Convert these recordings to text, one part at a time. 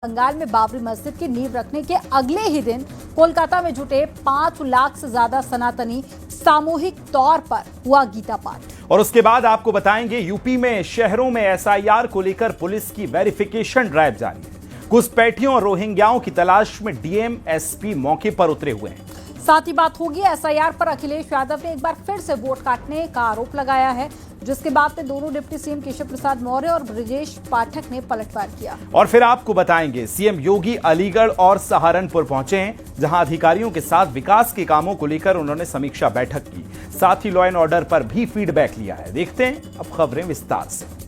बंगाल में बाबरी मस्जिद की नींव रखने के अगले ही दिन कोलकाता में जुटे 5 लाख से ज्यादा सनातनी सामूहिक तौर पर हुआ गीता पाठ। और उसके बाद आपको बताएंगे यूपी में शहरों में एसआईआर को लेकर पुलिस की वेरिफिकेशन ड्राइव जारी है। घुसपैठियों और रोहिंग्याओं की तलाश में डीएम एसपी मौके पर उतरे हुए हैं। साथ ही बात होगी एसआईआर पर। अखिलेश यादव ने एक बार फिर से वोट काटने का आरोप लगाया है, जिसके बाद में दोनों डिप्टी सीएम केशव प्रसाद मौर्य और ब्रजेश पाठक ने पलटवार किया। और फिर आपको बताएंगे सीएम योगी अलीगढ़ और सहारनपुर पहुंचे हैं, जहां अधिकारियों के साथ विकास के कामों को लेकर उन्होंने समीक्षा बैठक की। साथ ही लॉ एंड ऑर्डर पर भी फीडबैक लिया है। देखते हैं अब खबरें विस्तार से।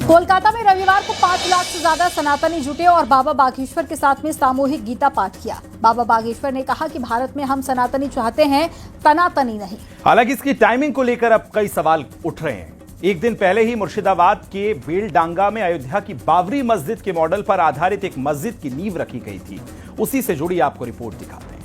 कोलकाता में रविवार को 5 लाख से ज्यादा सनातनी जुटे और बाबा बागेश्वर के साथ में सामूहिक गीता पाठ किया। बाबा बागेश्वर ने कहा कि भारत में हम सनातनी चाहते हैं, तनातनी नहीं। हालांकि इसकी टाइमिंग को लेकर अब कई सवाल उठ रहे हैं। एक दिन पहले ही मुर्शिदाबाद के बेलडांगा में अयोध्या की बाबरी मस्जिद के मॉडल पर आधारित एक मस्जिद की नींव रखी गई थी। उसी से जुड़ी आपको रिपोर्ट दिखाते हैं।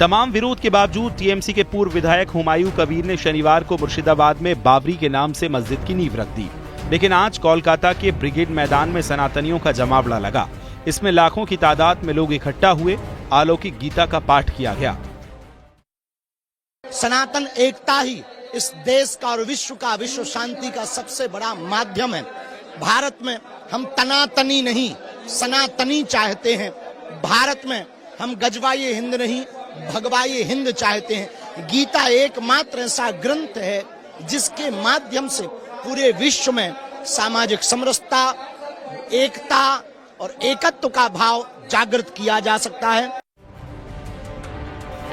तमाम विरोध के बावजूद टीएमसी के पूर्व विधायक हुमायूं कबीर ने शनिवार को मुर्शिदाबाद में बाबरी के नाम से मस्जिद की नींव रख दी। लेकिन आज कोलकाता के ब्रिगेड मैदान में सनातनियों का जमावड़ा लगा। इसमें लाखों की तादाद में लोग इकट्ठा हुए। अलौकिक गीता का पाठ किया गया। सनातन एकता ही इस देश का और विश्व का, विश्व शांति का सबसे बड़ा माध्यम है। भारत में हम तनातनी नहीं, सनातनी चाहते हैं। भारत में हम गजवाए हिंद नहीं, भगवाए हिंद चाहते हैं। गीता एकमात्र ऐसा ग्रंथ है जिसके माध्यम से पूरे विश्व में सामाजिक समरसता, एकता और एकत्व का भाव जागृत किया जा सकता है।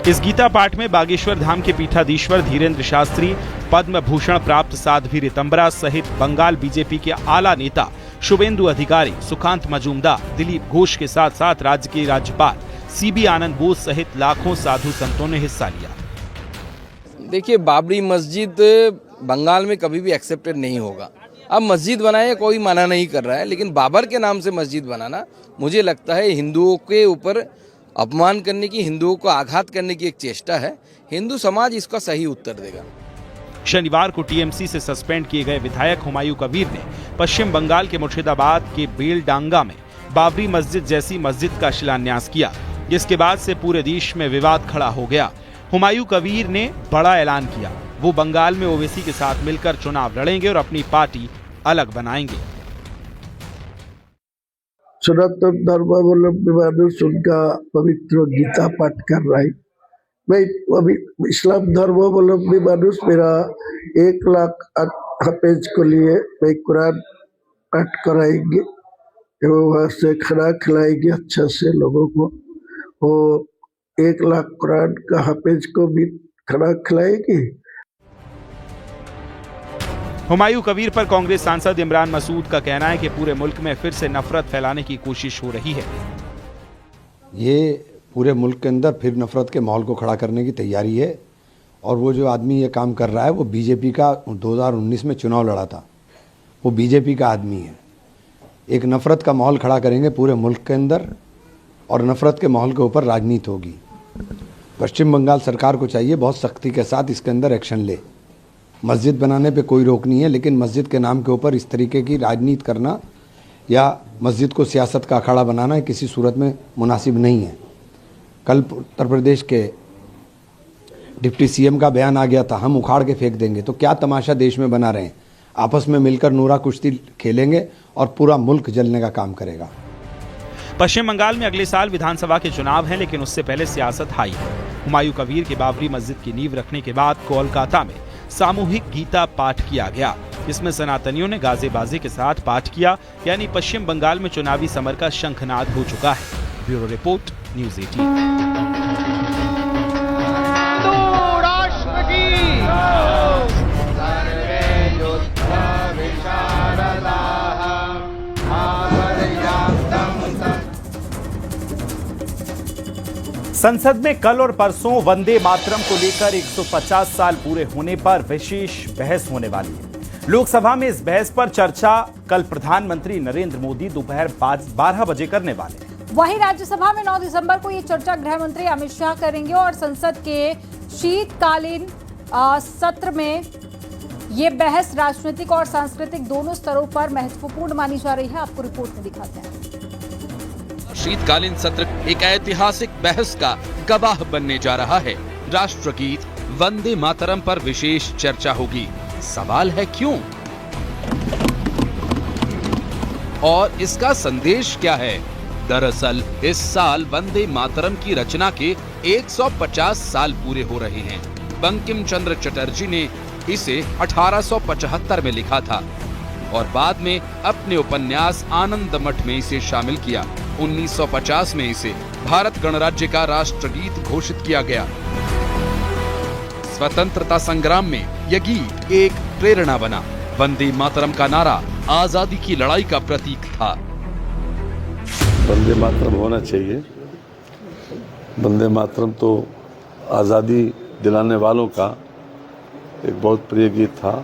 इस गीता पाठ में बागेश्वर धाम के पीठाधीश्वर धीरेन्द्र शास्त्री, पद्म भूषण प्राप्त साध्वी रितंबरा सहित बंगाल बीजेपी के आला नेता शुभेंदु अधिकारी, सुकांत मजूमदार, दिलीप घोष के साथ साथ राज्य के राज्यपाल सीबी आनंद बोस सहित लाखों साधु संतों ने हिस्सा लिया। देखिए, बाबरी मस्जिद बंगाल में कभी भी एक्सेप्टेड नहीं होगा। अब मस्जिद बनाए कोई मना नहीं कर रहा है, लेकिन बाबर के नाम से मस्जिद बनाना मुझे लगता है हिंदुओं के ऊपर अपमान करने की, हिंदुओं को आघात करने की एक चेष्टा है। हिंदू समाज इसका सही उत्तर देगा। शनिवार को टीएमसी से सस्पेंड किए गए विधायक हुमायूं कबीर ने पश्चिम बंगाल के मुर्शिदाबाद के बेलडांगा में बाबरी मस्जिद जैसी मस्जिद का शिलान्यास किया, जिसके बाद से पूरे देश में विवाद खड़ा हो गया। हुमायूं कबीर ने बड़ा ऐलान किया, वो बंगाल में ओवैसी के साथ मिलकर चुनाव लड़ेंगे और अपनी पार्टी अलग बनाएंगे। सनातन धर्मावलंबी मानुष उनका पवित्र गीता पाठ कर रहा है। मैं अभी इस्लाम धर्मावलंबी मानुष, मेरा 1 लाख हाफिज को लिए मैं कुरान पाठ कराएंगे एवं वहाँ से खाना खिलाएंगे अच्छा से लोगों को। वो 1 लाख कुरान का हाफिज को भी खाना खिलाएंगे। हुमायूं कबीर पर कांग्रेस सांसद इमरान मसूद का कहना है कि पूरे मुल्क में फिर से नफरत फैलाने की कोशिश हो रही है। ये पूरे मुल्क के अंदर फिर नफरत के माहौल को खड़ा करने की तैयारी है। और वो जो आदमी ये काम कर रहा है वो बीजेपी का 2019 में चुनाव लड़ा था, वो बीजेपी का आदमी है। एक नफरत का माहौल खड़ा करेंगे पूरे मुल्क के अंदर और नफरत के माहौल के ऊपर राजनीति होगी। पश्चिम बंगाल सरकार को चाहिए बहुत सख्ती के साथ इसके अंदर एक्शन ले। मस्जिद बनाने पे कोई रोक नहीं है, लेकिन मस्जिद के नाम के ऊपर इस तरीके की राजनीति करना या मस्जिद को सियासत का अखाड़ा बनाना किसी सूरत में मुनासिब नहीं है। कल उत्तर प्रदेश के डिप्टी सीएम का बयान आ गया था, हम उखाड़ के फेंक देंगे। तो क्या तमाशा देश में बना रहे हैं? आपस में मिलकर नूरा कुश्ती खेलेंगे और पूरा मुल्क जलने का काम करेगा। पश्चिम बंगाल में अगले साल विधानसभा के चुनाव हैं, लेकिन उससे पहले सियासत हाई है। हुमायूं कबीर के बाबरी मस्जिद की नींव रखने के बाद कोलकाता में सामूहिक गीता पाठ किया गया। इसमें सनातनियों ने गाजे-बाजे के साथ पाठ किया, यानी पश्चिम बंगाल में चुनावी समर का शंखनाद हो चुका है। Bureau report, news 18। संसद में कल और परसों वंदे मातरम को लेकर 150 साल पूरे होने पर विशेष बहस होने वाली है। लोकसभा में इस बहस पर चर्चा कल प्रधानमंत्री नरेंद्र मोदी दोपहर 12 बजे करने वाले हैं। वहीं राज्यसभा में 9 दिसंबर को ये चर्चा गृह मंत्री अमित शाह करेंगे और संसद के शीतकालीन सत्र में ये बहस राजनीतिक और सांस्कृतिक दोनों स्तरों पर महत्वपूर्ण मानी जा रही है। आपको रिपोर्ट में दिखाते हैं। शीतकालीन सत्र एक ऐतिहासिक बहस का गवाह बनने जा रहा है। राष्ट्रगीत वंदे मातरम पर विशेष चर्चा होगी। सवाल है क्यों और इसका संदेश क्या है। दरअसल इस साल वंदे मातरम की रचना के 150 साल पूरे हो रहे हैं। बंकिम चंद्र चटर्जी ने इसे 1875 में लिखा था और बाद में अपने उपन्यास आनंद मठ में इसे शामिल किया। 1950 में इसे भारत गणराज्य का राष्ट्रगीत घोषित किया गया। स्वतंत्रता संग्राम में यह गीत एक प्रेरणा बना। वंदे मातरम का नारा आजादी की लड़ाई का प्रतीक था। वंदे मातरम होना चाहिए। वंदे मातरम तो आज़ादी दिलाने वालों का एक बहुत प्रिय गीत था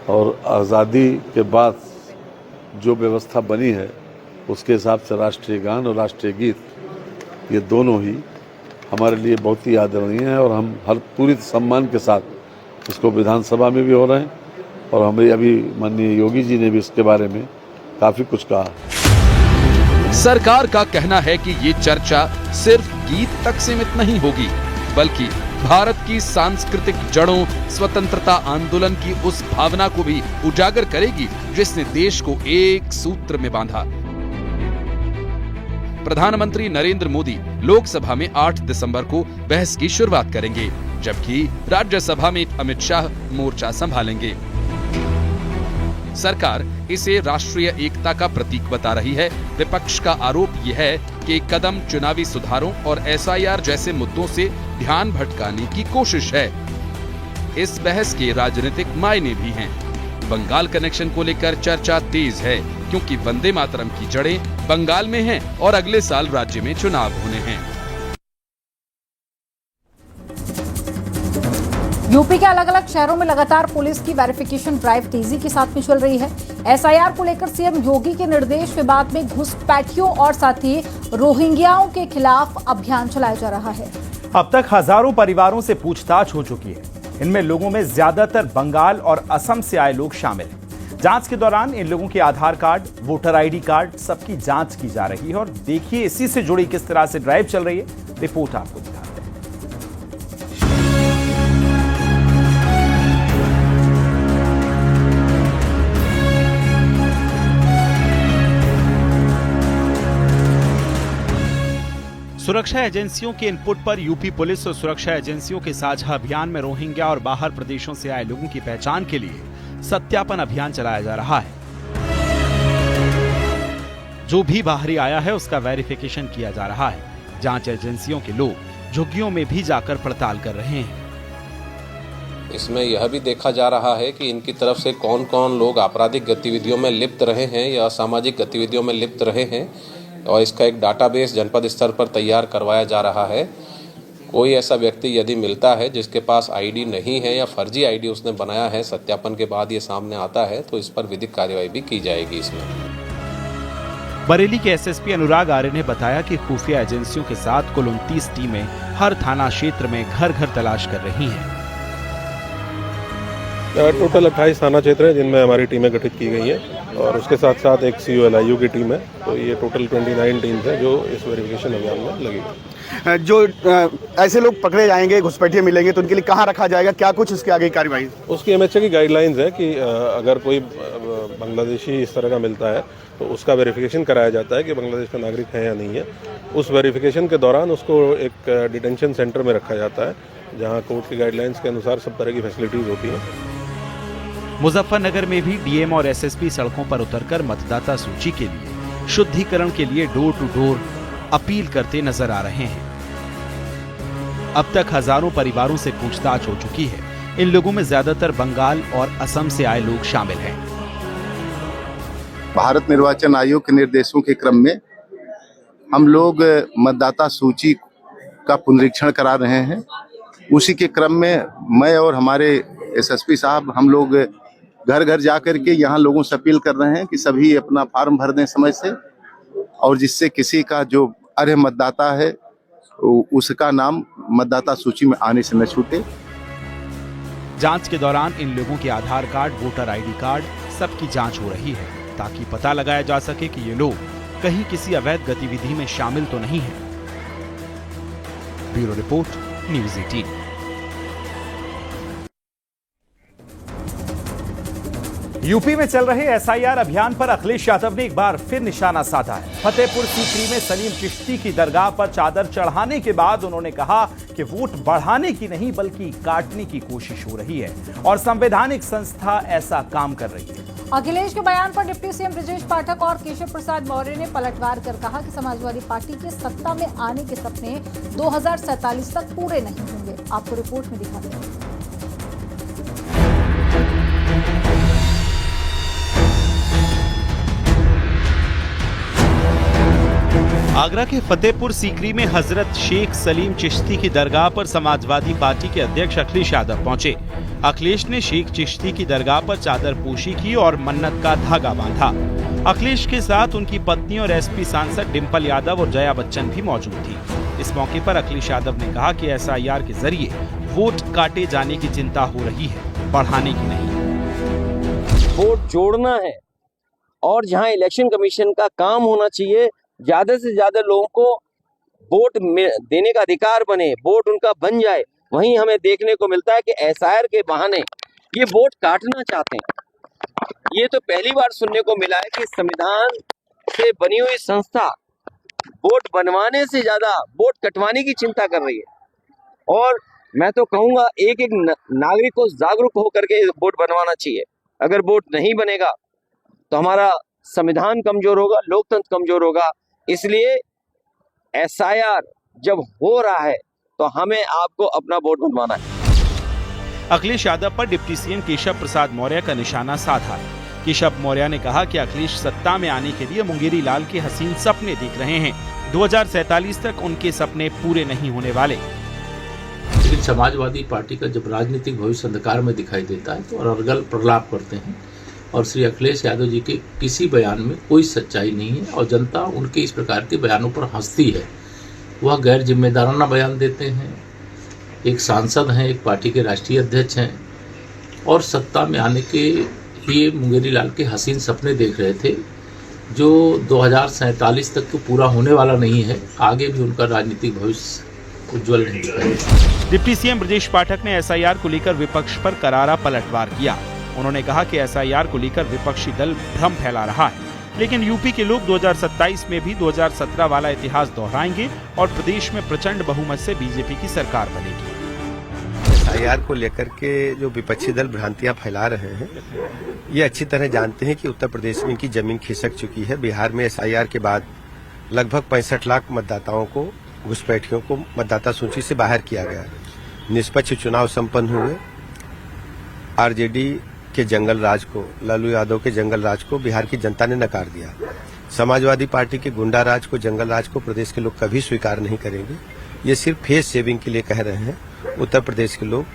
और आज़ादी के बाद जो व्यवस्था बनी है उसके हिसाब से राष्ट्रीय गान और राष्ट्रीय गीत ये दोनों ही हमारे लिए बहुत ही आदरणीय है और हम हर पूरी सम्मान के साथ इसको विधानसभा में भी हो रहे हैं और हमें अभी माननीय योगी जी ने भी इसके बारे में काफ़ी कुछ कहा। सरकार का कहना है कि ये चर्चा सिर्फ गीत तक सीमित नहीं होगी बल्कि भारत की सांस्कृतिक जड़ों, स्वतंत्रता आंदोलन की उस भावना को भी उजागर करेगी जिसने देश को एक सूत्र में बांधा। प्रधानमंत्री नरेंद्र मोदी लोकसभा में 8 दिसंबर को बहस की शुरुआत करेंगे, जबकि राज्यसभा में अमित शाह मोर्चा संभालेंगे। सरकार इसे राष्ट्रीय एकता का प्रतीक बता रही है। विपक्ष का आरोप यह है कि कदम चुनावी सुधारों और एसआईआर जैसे मुद्दों से ध्यान भटकाने की कोशिश है। इस बहस के राजनीतिक मायने भी हैं। बंगाल कनेक्शन को लेकर चर्चा तेज है क्योंकि वंदे मातरम की जड़ें बंगाल में हैं और अगले साल राज्य में चुनाव होने हैं। यूपी के अलग अलग शहरों में लगातार पुलिस की वेरिफिकेशन ड्राइव तेजी के साथ में चल रही है। एसआईआर को लेकर सीएम योगी के निर्देश के बाद में घुसपैठियों और साथ ही रोहिंग्याओं के खिलाफ अभियान चलाया जा रहा है। अब तक हजारों परिवारों से पूछताछ हो चुकी है। इनमें लोगों में ज्यादातर बंगाल और असम से आए लोग शामिल हैं। जांच के दौरान इन लोगों के आधार कार्ड, वोटर आईडी कार्ड सबकी जांच की जा रही है और देखिए इसी से जुड़ी किस तरह से ड्राइव चल रही है। रिपोर्ट आपको दिखाते हैं। सुरक्षा एजेंसियों के इनपुट पर यूपी पुलिस और सुरक्षा एजेंसियों के साझा अभियान में रोहिंग्या और बाहर प्रदेशों से आए लोगों की पहचान के लिए सत्यापन अभियान चलाया जा रहा है। जो भी बाहरी आया है उसका वेरिफिकेशन किया जा रहा है। जांच एजेंसियों के लोग झुग्गियों में भी जाकर पड़ताल कर रहे हैं। इसमें यह भी देखा जा रहा है कि इनकी तरफ से कौन कौन लोग आपराधिक गतिविधियों में लिप्त रहे हैं या असामाजिक गतिविधियों में लिप्त रहे हैं और इसका एक डाटाबेस जनपद स्तर पर तैयार करवाया जा रहा है। कोई ऐसा व्यक्ति यदि मिलता है जिसके पास आईडी नहीं है या फर्जी आईडी उसने बनाया है, सत्यापन के बाद ये सामने आता है तो इस पर विधिक कार्यवाही भी की जाएगी। इसमें बरेली के एसएसपी अनुराग आर्य ने बताया कि खुफिया एजेंसियों के साथ कुल 29 टीमें हर थाना क्षेत्र में घर घर तलाश कर रही हैं। टोटल 28 थाना क्षेत्र है जिनमें हमारी टीमें गठित की गई हैं और उसके साथ साथ एक COLIU की टीम है। तो ये टोटल 29 टीम्स हैं जो इस वेरिफिकेशन अभियान में लगी है। जो ऐसे लोग पकड़े जाएंगे, घुसपैठिए मिलेंगे तो उनके लिए कहाँ रखा जाएगा, क्या कुछ इसके आगे कार्रवाई? उसकी MHA की गाइडलाइंस है कि अगर कोई बांग्लादेशी इस तरह का मिलता है तो उसका वेरिफिकेशन कराया जाता है कि बांग्लादेश का नागरिक है या नहीं है। उस वेरिफिकेशन के दौरान उसको एक डिटेंशन सेंटर में रखा जाता है जहाँ कोर्ट की गाइडलाइंस के अनुसार सब तरह की फैसिलिटीज होती हैं। मुजफ्फरनगर में भी डीएम और एसएसपी सड़कों पर उतरकर मतदाता सूची के लिए शुद्धिकरण के लिए डोर टू डोर अपील करते नजर आ रहे हैं। अब तक हजारों परिवारों से पूछताछ हो चुकी है। इन लोगों में ज्यादातर बंगाल और असम से आए लोग शामिल हैं। भारत निर्वाचन आयोग के निर्देशों के क्रम में हम लोग मतदाता सूची का पुनरीक्षण करा रहे हैं। उसी के क्रम में मैं और हमारे एसएसपी साहब हम लोग घर घर जाकर के यहाँ लोगों से अपील कर रहे हैं कि सभी अपना फॉर्म भर दें समय से, और जिससे किसी का जो अर्ह मतदाता है उसका नाम मतदाता सूची में आने से न छूटे। जांच के दौरान इन लोगों के आधार कार्ड, वोटर आईडी कार्ड सबकी जांच हो रही है ताकि पता लगाया जा सके कि ये लोग कहीं किसी अवैध गतिविधि में शामिल तो नहीं हैं। Bureau report, news 18। यूपी में चल रहे एसआईआर अभियान पर अखिलेश यादव ने एक बार फिर निशाना साधा है। फतेहपुर सीकरी में सलीम चिश्ती की दरगाह पर चादर चढ़ाने के बाद उन्होंने कहा कि वोट बढ़ाने की नहीं बल्कि काटने की कोशिश हो रही है और संवैधानिक संस्था ऐसा काम कर रही है। अखिलेश के बयान पर डिप्टी सीएम ब्रजेश पाठक और केशव प्रसाद मौर्य ने पलटवार कर कहा कि समाजवादी पार्टी के सत्ता में आने के सपने 2047 तक पूरे नहीं होंगे। आपको रिपोर्ट में दिखाते हैं। आगरा के फतेहपुर सीकरी में हजरत शेख सलीम चिश्ती की दरगाह पर समाजवादी पार्टी के अध्यक्ष अखिलेश यादव पहुंचे। अखिलेश ने शेख चिश्ती की दरगाह पर चादर पोशी की और मन्नत का धागा बांधा। अखिलेश के साथ उनकी पत्नी और एसपी सांसद डिंपल यादव और जया बच्चन भी मौजूद थी। इस मौके पर अखिलेश यादव ने कहा कि एसआईआर के जरिए वोट काटे जाने की चिंता हो रही है, बढ़ाने की नहीं। वोट जोड़ना है और जहां इलेक्शन कमीशन का काम होना चाहिए, ज्यादा से ज्यादा लोगों को वोट देने का अधिकार बने, वोट उनका बन जाए, वहीं हमें देखने को मिलता है कि एसआईआर के बहाने ये वोट काटना चाहते हैं। ये तो पहली बार सुनने को मिला है कि संविधान से बनी हुई संस्था वोट बनवाने से ज्यादा वोट कटवाने की चिंता कर रही है। और मैं तो कहूंगा एक एक नागरिक को जागरूक होकर के वोट बनवाना चाहिए। अगर वोट नहीं बनेगा तो हमारा संविधान कमजोर होगा, लोकतंत्र कमजोर होगा। इसलिए एसआईआर जब हो रहा है तो हमें आपको अपना वोट बनवाना है। अखिलेश यादव पर डिप्टी सीएम केशव प्रसाद मौर्य का निशाना साधा। केशव मौर्य ने कहा कि अखिलेश सत्ता में आने के लिए मुंगेरी लाल के हसीन सपने देख रहे हैं। 2047 तक उनके सपने पूरे नहीं होने वाले। लेकिन समाजवादी पार्टी का जब राजनीतिक भविष्य अंधकार में दिखाई देता है तो अरगल प्रलाप करते हैं और श्री अखिलेश यादव जी के किसी बयान में कोई सच्चाई नहीं है और जनता उनके इस प्रकार के बयानों पर हंसती है। वह गैर जिम्मेदाराना बयान देते हैं। एक सांसद हैं, एक पार्टी के राष्ट्रीय अध्यक्ष हैं और सत्ता में आने के लिए मुंगेरी लाल के हसीन सपने देख रहे थे जो 2047 तक तो पूरा होने वाला नहीं है। आगे भी उनका राजनीतिक भविष्य उज्जवल नहीं दिखेगा। डिप्टी सीएम ब्रजेश पाठक ने एसआईआर को लेकर विपक्ष पर करारा पलटवार किया। उन्होंने कहा कि एसआईआर को लेकर विपक्षी दल भ्रम फैला रहा है, लेकिन यूपी के लोग 2027 में भी 2017 वाला इतिहास दोहराएंगे और प्रदेश में प्रचंड बहुमत से बीजेपी की सरकार बनेगी। एसआईआर को लेकर के जो विपक्षी दल भ्रांतियां फैला रहे हैं, ये अच्छी तरह जानते हैं कि उत्तर प्रदेश में इनकी जमीन खिसक चुकी है। बिहार में एसआईआर के बाद लगभग 65 लाख मतदाताओं को, घुसपैठियों को मतदाता सूची से बाहर किया गया। निष्पक्ष चुनाव संपन्न हुए। आरजेडी के जंगल राज को, लालू यादव के जंगल राज को बिहार की जनता ने नकार दिया। समाजवादी पार्टी के गुंडा राज को, जंगल राज को प्रदेश के लोग कभी स्वीकार नहीं करेंगे। ये सिर्फ फेस सेविंग के लिए कह रहे हैं। उत्तर प्रदेश के लोग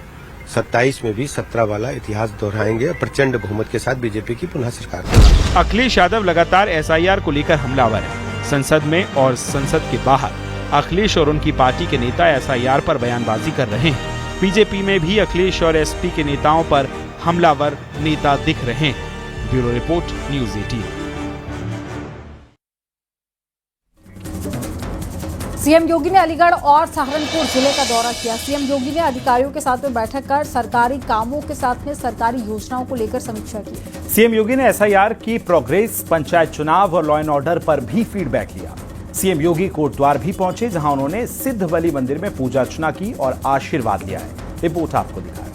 27 में भी 17 वाला इतिहास दोहराएंगे और प्रचंड बहुमत के साथ बीजेपी की पुनः सरकार होगी। अखिलेश यादव लगातार एसआईआर को लेकर हमलावर है। संसद में और संसद के बाहर अखिलेश और उनकी पार्टी के नेता एसआईआर पर बयानबाजी कर रहे हैं। बीजेपी में भी अखिलेश और एसपी के नेताओं पर हमलावर नेता दिख रहे हैं। Bureau report, news 18। सीएम योगी ने अलीगढ़ और सहारनपुर जिले का दौरा किया। सीएम योगी ने अधिकारियों के साथ में बैठक कर सरकारी कामों के साथ में सरकारी योजनाओं को लेकर समीक्षा की। सीएम योगी ने एसआईआर की प्रोग्रेस, पंचायत चुनाव और लॉ एंड ऑर्डर पर भी फीडबैक लिया। सीएम योगी कोटद्वार भी पहुंचे, जहां उन्होंने सिद्ध बली मंदिर में पूजा अर्चना की और आशीर्वाद लिया है। रिपोर्ट आपको दिखा रहे हैं।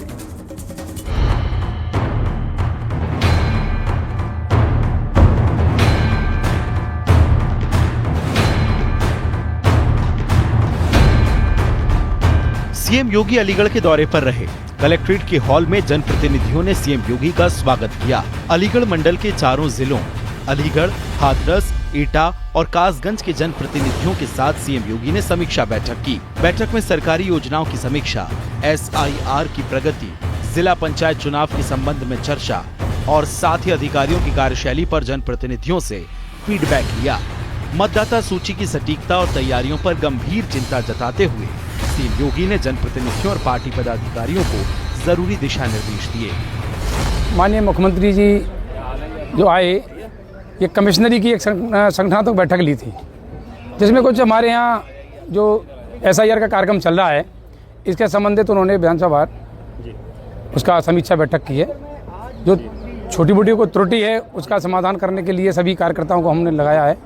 सीएम योगी अलीगढ़ के दौरे पर रहे। कलेक्ट्रेट के हॉल में जनप्रतिनिधियों ने सीएम योगी का स्वागत किया। अलीगढ़ मंडल के चारों जिलों अलीगढ़, हाथरस, एटा और कासगंज के जनप्रतिनिधियों के साथ सीएम योगी ने समीक्षा बैठक की। बैठक में सरकारी योजनाओं की समीक्षा, SIR की प्रगति, जिला पंचायत चुनाव के संबंध में चर्चा और साथ ही अधिकारियों की कार्यशैली पर जनप्रतिनिधियों से फीडबैक लिया। मतदाता सूची की सटीकता और तैयारियों पर गंभीर चिंता जताते हुए सीएम योगी ने जनप्रतिनिधियों और पार्टी पदाधिकारियों को जरूरी दिशा निर्देश दिए। माननीय मुख्यमंत्री जी जो आए, ये कमिश्नरी की एक संगठनात्मक बैठक ली थी, जिसमें कुछ हमारे यहाँ जो SIR का कार्यक्रम चल रहा है, इसके संबंधित उन्होंने विधानसभा उसका समीक्षा बैठक की है। जो छोटी मोटी कोई त्रुटि है उसका समाधान करने के लिए सभी कार्यकर्ताओं को हमने लगाया है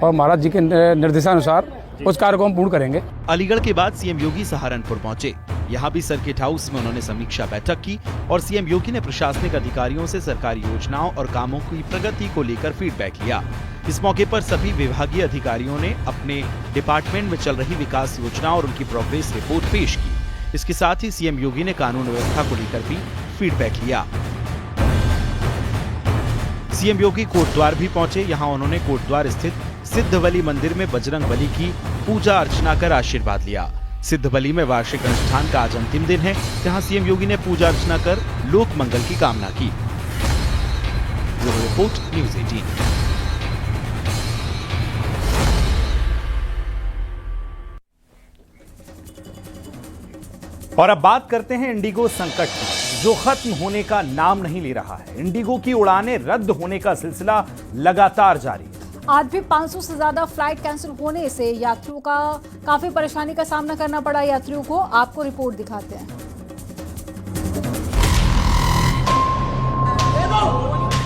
और महाराज जी के निर्देशानुसार उस कार्य को हम पूर्ण करेंगे। अलीगढ़ के बाद सीएम योगी सहारनपुर पहुंचे। यहाँ भी सर्किट हाउस में उन्होंने समीक्षा बैठक की और सीएम योगी ने प्रशासनिक अधिकारियों से सरकारी योजनाओं और कामों की प्रगति को लेकर फीडबैक लिया। इस मौके पर सभी विभागीय अधिकारियों ने अपने डिपार्टमेंट में चल रही विकास योजनाओं और उनकी प्रोग्रेस रिपोर्ट पेश की। इसके साथ ही सीएम योगी ने कानून व्यवस्था को लेकर भी फीडबैक लिया। सीएम योगी कोटद्वार भी पहुंचे। यहाँ उन्होंने कोटद्वार स्थित सिद्धबली मंदिर में बजरंगबली की पूजा अर्चना कर आशीर्वाद लिया। सिद्धबली में वार्षिक अनुष्ठान का आज अंतिम दिन है, जहां सीएम योगी ने पूजा अर्चना कर लोक मंगल की कामना की। Bureau report, news 18। और अब बात करते हैं इंडिगो संकट की, जो खत्म होने का नाम नहीं ले रहा है। इंडिगो की उड़ानें रद्द होने का सिलसिला लगातार जारी है। आज भी 500 से ज्यादा फ्लाइट कैंसिल होने से यात्रियों का काफी परेशानी का सामना करना पड़ा यात्रियों को। आपको रिपोर्ट दिखाते हैं।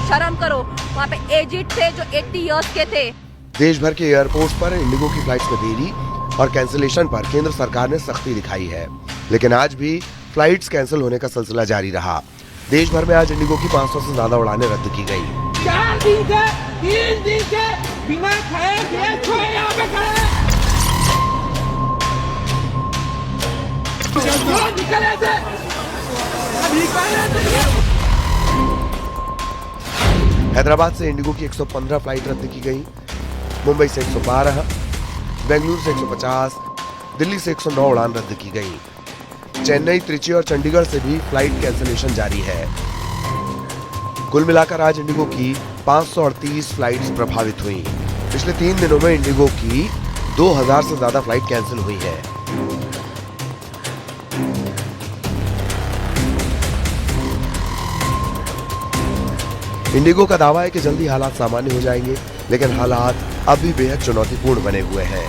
शर्म करो, वहाँ पे एजेड थे जो 80 इयर्स के थे। देश भर के एयरपोर्ट्स पर इंडिगो की फ्लाइट्स में देरी और कैंसिलेशन पर केंद्र सरकार ने सख्ती दिखाई है, लेकिन आज भी फ्लाइट्स कैंसिल होने का सिलसिला जारी रहा। देश भर में आज इंडिगो की 500 से ज्यादा उड़ानें रद्द की गयी। 4 दिन से 3 दिन से बिना खाए सोए यहाँ पे खड़े। हैदराबाद से इंडिगो की 115 फ्लाइट रद्द की गई, मुंबई से 112, बेंगलुरु से 150, दिल्ली से 109 उड़ान रद्द की गई। चेन्नई, त्रिची और चंडीगढ़ से भी फ्लाइट कैंसिलेशन जारी है। कुल मिलाकर आज इंडिगो की 538 फ्लाइट्स प्रभावित हुई। पिछले 3 दिनों में इंडिगो की 2000 से ज्यादा फ्लाइट कैंसिल हुई है। इंडिगो का दावा है कि जल्दी हालात सामान्य हो जाएंगे, लेकिन हालात अभी बेहद चुनौतीपूर्ण बने हुए हैं।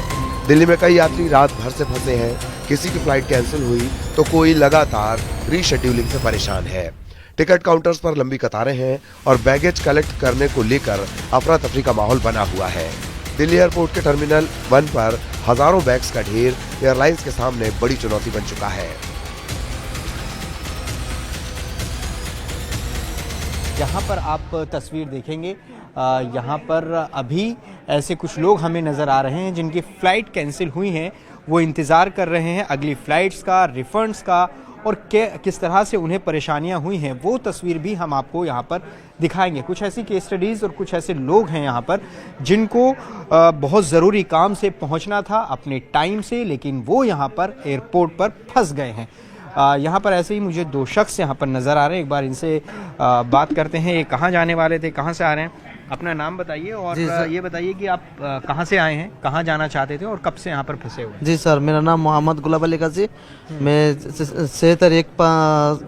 दिल्ली में कई यात्री रात भर से फंसे हैं। किसी की फ्लाइट कैंसिल हुई तो कोई लगातार रीशेड्यूलिंग से परेशान है। टिकट काउंटर्स पर लंबी कतारें हैं और बैगेज कलेक्ट करने को लेकर अफरा तफरी का माहौल बना हुआ है। दिल्ली एयरपोर्ट के टर्मिनल 1 पर हजारों बैग्स का ढेर एयरलाइंस के सामने बड़ी चुनौती बन चुका है। यहाँ पर आप तस्वीर देखेंगे, यहाँ पर अभी ऐसे कुछ लोग हमें नज़र आ रहे हैं जिनकी फ़्लाइट कैंसिल हुई हैं। वो इंतज़ार कर रहे हैं अगली फ़्लाइट्स का, रिफ़ंड्स का, और किस तरह से उन्हें परेशानियां हुई हैं वो तस्वीर भी हम आपको यहाँ पर दिखाएंगे। कुछ ऐसी केस स्टडीज़ और कुछ ऐसे लोग हैं यहाँ पर जिनको बहुत ज़रूरी काम से पहुँचना था अपने टाइम से, लेकिन वो यहाँ पर एयरपोर्ट पर फंस गए हैं। यहाँ पर ऐसे ही मुझे 2 शख्स यहाँ पर नज़र आ रहे हैं। एक बार इनसे बात करते हैं। ये कहाँ जाने वाले थे, कहाँ से आ रहे हैं? अपना नाम बताइए और ये बताइए कि आप कहाँ से आए हैं, कहाँ जाना चाहते थे और कब से यहाँ पर फंसे हुए? जी सर, मेरा नाम मोहम्मद गुलाब अली काजी। मैं 6 तारीख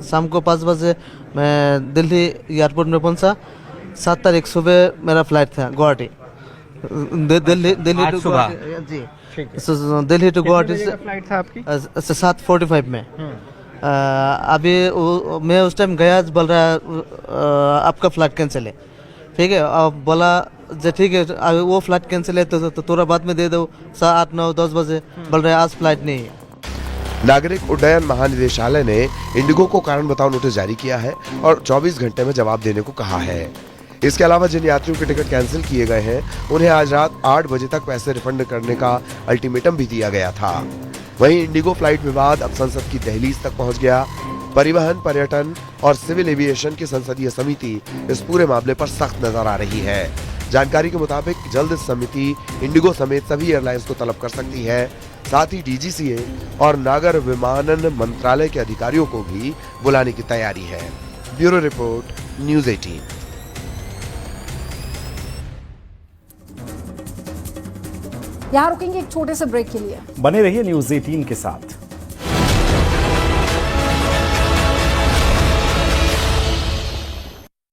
शाम को 5 बजे मैं दिल्ली एयरपोर्ट में पहुँचा। 7 तारीख सुबह मेरा फ्लाइट था गुवाहाटी, दिल्ली टू गुवाहाटी। जी दिल्ली टू गुवाहाटी से फ्लाइट था आपकी 7:45 में। अभी मैं उस टाइम गया, बोल रहा है आपका फ्लाइट कैंसिल है। ठीक है, अब बोला जो ठीक है अभी वो फ्लाइट कैंसिल है तो थोड़ा बाद में दे दो, 8, 9, 10 बजे। बोल रहे आज फ्लाइट नहीं है। नागरिक उड्डयन महानिदेशालय ने इंडिगो को कारण बताओ नोटिस जारी किया है और 24 घंटे में जवाब देने को कहा है। इसके अलावा जिन यात्रियों के टिकट कैंसिल किए गए हैं उन्हें आज रात 8 बजे तक पैसे रिफंड करने का अल्टीमेटम भी दिया गया था। वहीं इंडिगो फ्लाइट विवाद अब संसद की दहलीज तक पहुंच गया। परिवहन, पर्यटन और सिविल एविएशन की संसदीय समिति इस पूरे मामले पर सख्त नजर आ रही है। जानकारी के मुताबिक जल्द समिति इंडिगो समेत सभी एयरलाइंस को तलब कर सकती है। साथ ही डीजीसीए और नागर विमानन मंत्रालय के अधिकारियों को भी बुलाने की तैयारी है। Bureau report, news 18। यहाँ रुकेंगे एक छोटे से ब्रेक के लिए। बने रहिए न्यूज़ 18 के साथ।